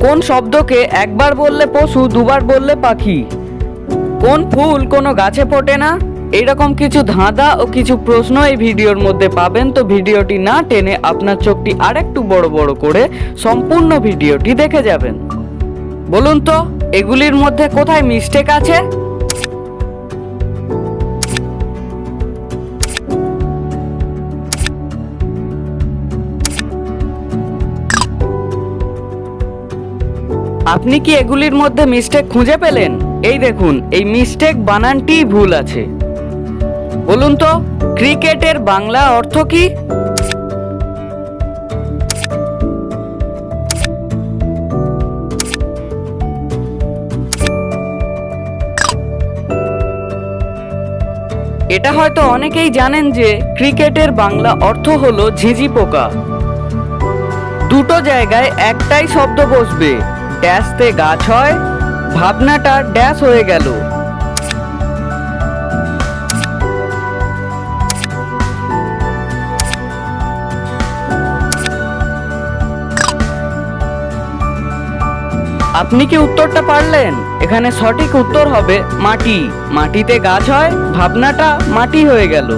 কোন শব্দকে একবার বললে পশু, দুবার বললে পাখি? কোন ফুল কোনো গাছে ফোটে না? এইরকম কিছু ধাঁধা ও কিছু প্রশ্ন এই ভিডিওর মধ্যে পাবেন। তো ভিডিওটি না টেনে আপনার চোখটি আরেকটু বড় বড় করে সম্পূর্ণ ভিডিওটি দেখে যাবেন। বলুন তো এগুলির মধ্যে কোথায় মিস্টেক আছে? আপনি কি এগুলির মধ্যে মিস্টেক খুঁজে পেলেন? এই দেখুন, এই মিস্টেক বানানটি ভুল আছে। বলুন তো ক্রিকেটের বাংলা অর্থ কি? এটা হয়তো অনেকেই জানেন যে ক্রিকেটের বাংলা অর্থ হলো ঝিঁঝি পোকা। দুটো জায়গায় একটাই শব্দ বসবে, ড্যাশতে গাছ হয়, ভাবনাটা ড্যাশ হয়ে গেল। আপনি কি উত্তরটা পারলেন? এখানে সঠিক উত্তর হবে মাটি। মাটিতে গাছ হয়, ভাবনাটা মাটি হয়ে গেল।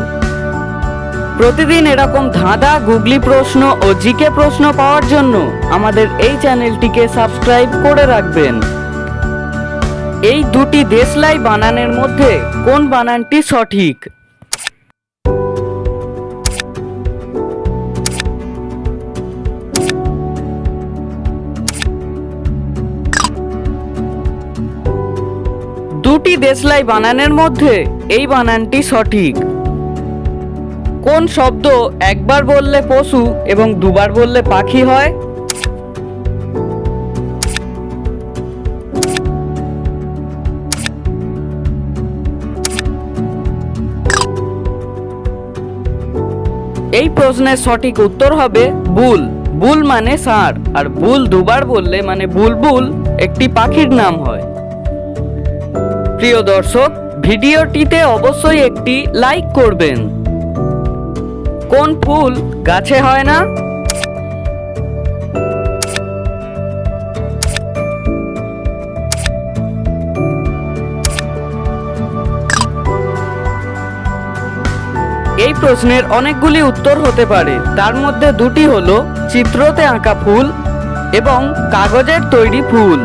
প্রতিদিন এরকম ধাঁধা, গুগলি প্রশ্ন ও জিকে প্রশ্ন পাওয়ার জন্য আমাদের এই চ্যানেলটিকে সাবস্ক্রাইব করে রাখবেন। এই দুটি দেশলাই বানানের মধ্যে কোন বানানটি সঠিক? দুটি দেশলাই বানানের মধ্যে এই বানানটি সঠিক। কোন শব্দ একবার বললে পশু এবং দুবার বললে পাখি হয়? এই প্রশ্নের সঠিক উত্তর হবে বুল। বুল মানে ষাঁড়, আর বুল দুবার বললে মানে বুলবুল একটি পাখির নাম হয়। প্রিয় দর্শক, ভিডিওটিতে অবশ্যই একটি লাইক করবেন। কোন ফুল গাছে হয় না? এই প্রশ্নের অনেকগুলি উত্তর হতে পারে, তার মধ্যে দুটি হলো চিত্রতে আঁকা ফুল এবং কাগজের তৈরি ফুল।